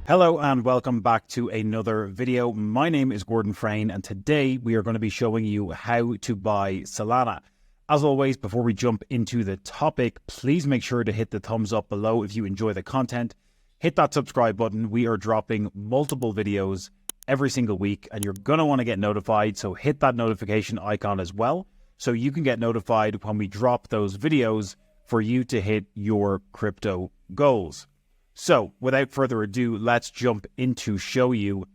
Hello and welcome back to another video. My name is Gordon Frayne and today we are going to be showing you how to buy Solana. As always, before we jump into the topic, please make sure to hit the thumbs up below if you enjoy the content. Hit that subscribe button. We are dropping multiple videos every single week and you're going to want to get notified. So hit that notification icon as well so you can get notified when we drop those videos for you to hit your crypto goals. So without further ado, let's jump into show you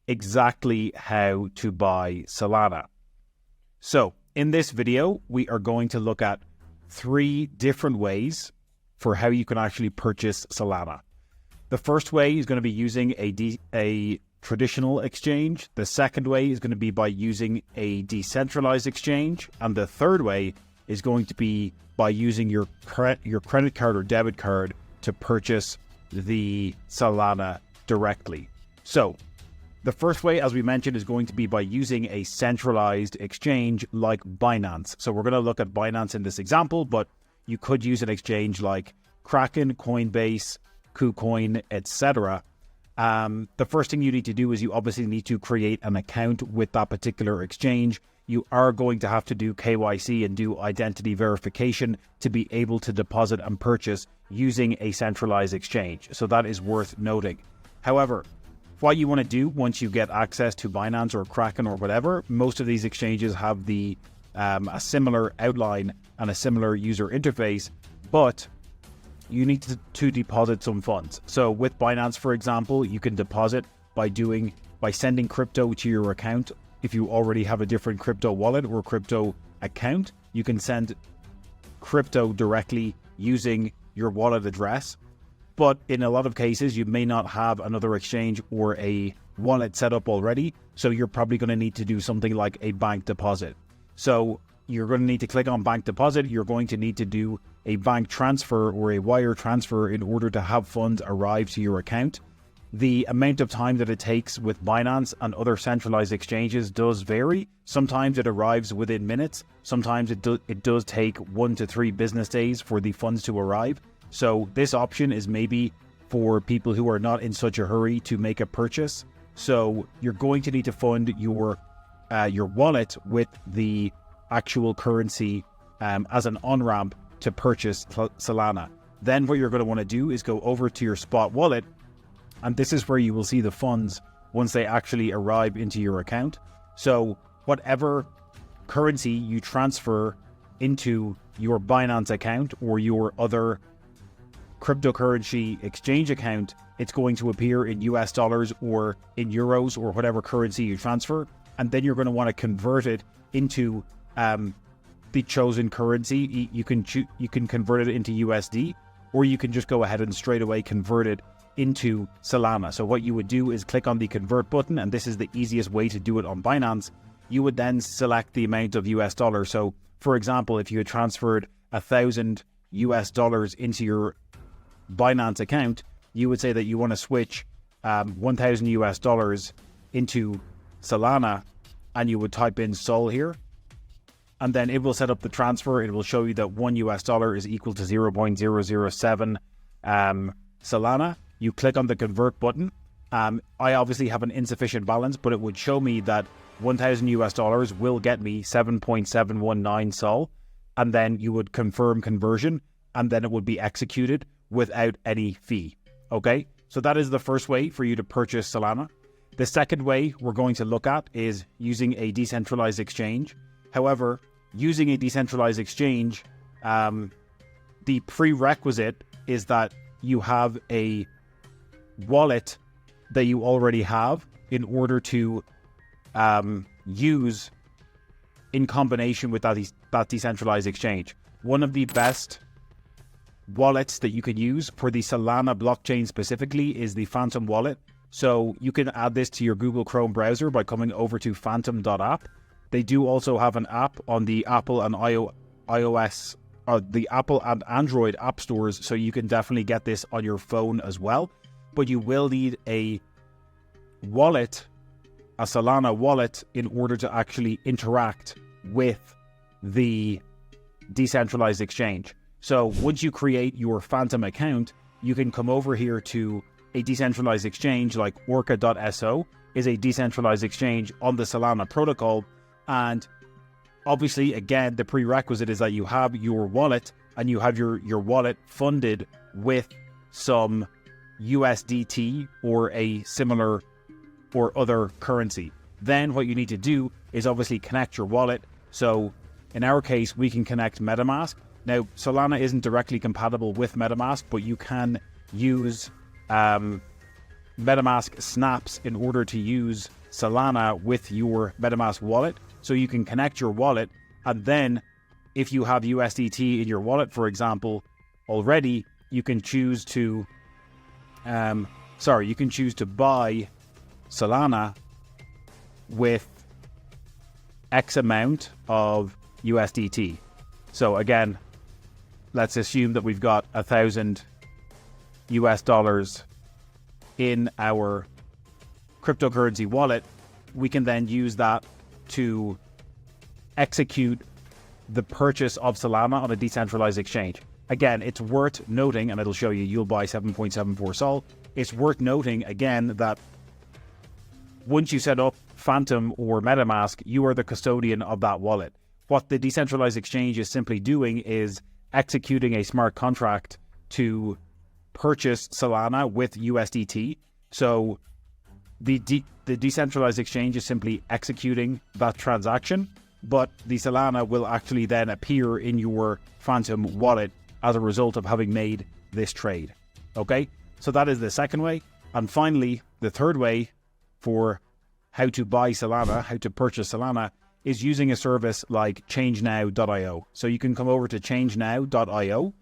exactly how to buy Solana. So in this video, we are going to look at 3 different ways for how you can actually purchase Solana. The first way is going to be using a traditional exchange. The second way is going to be by using a decentralized exchange. And the third way is going to be by using your credit card or debit card to purchase the Solana directly. So the first way, as we mentioned, is going to be by using a centralized exchange like Binance. So we're going to look at Binance in this example, but you could use an exchange like Kraken, Coinbase, KuCoin, etc. The first thing you need to do is you obviously need to create an account with that particular exchange. You are going to have to do KYC and do identity verification to be able to deposit and purchase using a centralized exchange. So that is worth noting. However, what you want to do once you get access to Binance or Kraken or whatever, most of these exchanges have a similar outline and a similar user interface, but you need to deposit some funds. So with Binance, for example, you can deposit by sending crypto to your account. If you already have a different crypto wallet or crypto account, you can send crypto directly using your wallet address. But in a lot of cases, you may not have another exchange or a wallet set up already. So you're probably going to need to do something like a bank deposit. So you're going to need to click on bank deposit. You're going to need to do a bank transfer or a wire transfer in order to have funds arrive to your account. The amount of time that it takes with Binance and other centralized exchanges does vary. Sometimes it arrives within minutes. Sometimes it does take 1 to 3 business days for the funds to arrive. So this option is maybe for people who are not in such a hurry to make a purchase. So you're going to need to fund your wallet with the actual currency as an on-ramp to purchase Solana. Then what you're going to want to do is go over to your spot wallet. And this is where you will see the funds once they actually arrive into your account. So whatever currency you transfer into your Binance account or your other cryptocurrency exchange account, it's going to appear in US dollars or in euros or whatever currency you transfer. And then you're going to want to convert it into the chosen currency. You can convert it into USD, or you can just go ahead and straight away convert it into Solana. So what you would do is click on the convert button, and this is the easiest way to do it on Binance. You would then select the amount of US dollars. So for example, if you had transferred $1,000 US into your Binance account, you would say that you want to switch $1,000 US into Solana, and you would type in SOL here, and then it will set up the transfer. It will show you that $1 US is equal to 0.007 Solana. You click on the convert button. I obviously have an insufficient balance, but it would show me that $1,000 US will get me 7.719 SOL. And then you would confirm conversion, and then it would be executed without any fee. Okay, so that is the first way for you to purchase Solana. The second way we're going to look at is using a decentralized exchange. However, using a decentralized exchange, the prerequisite is that you have a wallet that you already have in order to use in combination with that decentralized exchange. One of the best wallets that you can use for the Solana blockchain specifically is the Phantom wallet. So you can add this to your Google Chrome browser by coming over to phantom.app. They do also have an app on the Apple and iOS, the Apple and Android app stores, so you can definitely get this on your phone as well. But you will need a wallet, a Solana wallet, in order to actually interact with the decentralized exchange. So once you create your Phantom account, you can come over here to a decentralized exchange like Orca.so is a decentralized exchange on the Solana protocol. And obviously, again, the prerequisite is that you have your wallet and you have your wallet funded with some USDT or a similar or other currency. Then what you need to do is obviously connect your wallet. So in our case, we can connect MetaMask. Now, Solana isn't directly compatible with MetaMask, but you can use MetaMask snaps in order to use Solana with your MetaMask wallet. So you can connect your wallet, and then if you have USDT in your wallet, for example, already, you can choose to buy Solana with X amount of USDT. So again, let's assume that we've got $1,000 in our cryptocurrency wallet. We can then use that to execute the purchase of Solana on a decentralized exchange. Again, it's worth noting, and it'll show you, you'll buy 7.74 Sol. It's worth noting again that once you set up Phantom or MetaMask, you are the custodian of that wallet. What the decentralized exchange is simply doing is executing a smart contract to purchase Solana with USDT. So the decentralized exchange is simply executing that transaction, but the Solana will actually then appear in your Phantom wallet as a result of having made this trade. Okay, so that is the second way. And finally, the third way for how to buy Solana, how to purchase Solana, is using a service like ChangeNow.io. So you can come over to ChangeNow.io.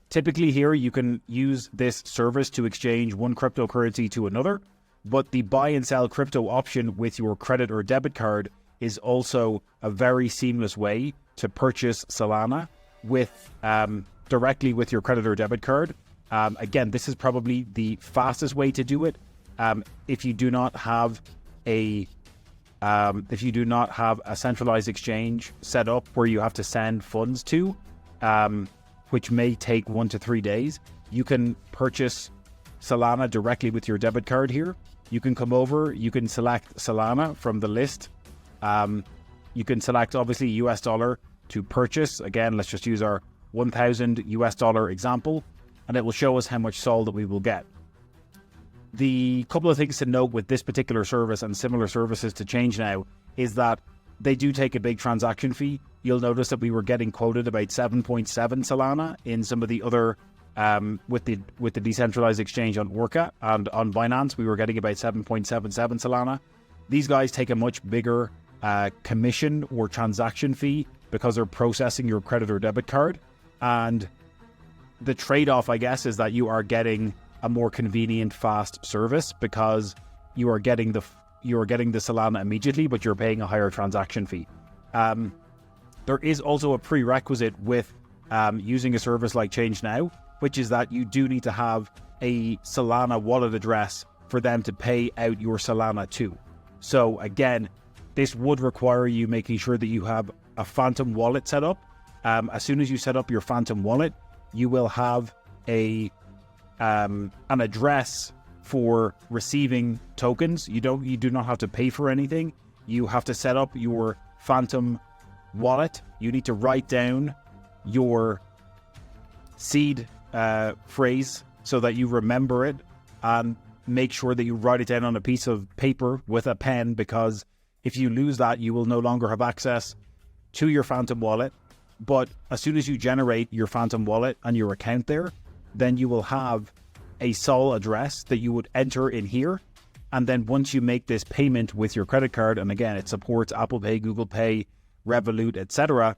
Typically here, you can use this service to exchange one cryptocurrency to another, but the buy and sell crypto option with your credit or debit card is also a very seamless way to purchase Solana with directly with your credit or debit card. Again, this is probably the fastest way to do it. If you do not have a centralized exchange set up where you have to send funds to, which may take 1 to 3 days, you can purchase Solana directly with your debit card here. You can come over, you can select Solana from the list. You can select obviously US dollar to purchase. Again, let's just use our $1,000 example, and it will show us how much Sol that we will get. The couple of things to note with this particular service and similar services to ChangeNow is that they do take a big transaction fee. You'll notice that we were getting quoted about 7.7 Solana in some of the other with the decentralized exchange on Orca, and on Binance we were getting about 7.77 Solana. These guys take a much bigger commission or transaction fee because they're processing your credit or debit card, and the trade-off, I guess, is that you are getting a more convenient, fast service because you are getting the Solana immediately, but you're paying a higher transaction fee. There is also a prerequisite with using a service like ChangeNow, which is that you do need to have a Solana wallet address for them to pay out your Solana to. So again, this would require you making sure that you have a Phantom wallet set up. As soon as you set up your Phantom wallet, you will have an address for receiving tokens. You do not have to pay for anything. You have to set up your Phantom wallet. You need to write down your seed phrase so that you remember it, and make sure that you write it down on a piece of paper with a pen, because if you lose that, you will no longer have access to your Phantom wallet. But as soon as you generate your Phantom wallet and your account there, then you will have a Sol address that you would enter in here. And then once you make this payment with your credit card, and again, it supports Apple Pay, Google Pay, Revolut, etc.,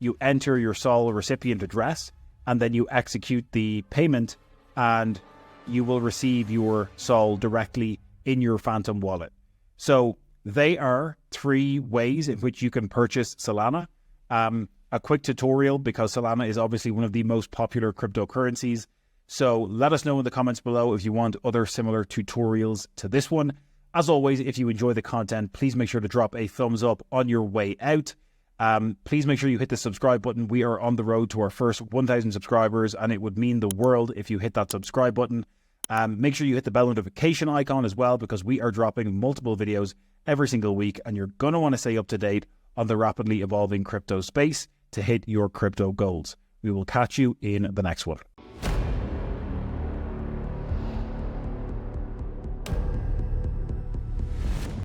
you enter your Sol recipient address, and then you execute the payment, and you will receive your Sol directly in your Phantom wallet. So they are 3 ways in which you can purchase Solana. A quick tutorial, because Solana is obviously one of the most popular cryptocurrencies. So let us know in the comments below if you want other similar tutorials to this one. As always, if you enjoy the content, please make sure to drop a thumbs up on your way out. Please make sure you hit the subscribe button. We are on the road to our first 1,000 subscribers, and it would mean the world if you hit that subscribe button. Make sure you hit the bell notification icon as well, because we are dropping multiple videos every single week, and you're going to want to stay up to date on the rapidly evolving crypto space to hit your crypto goals. We will catch you in the next one.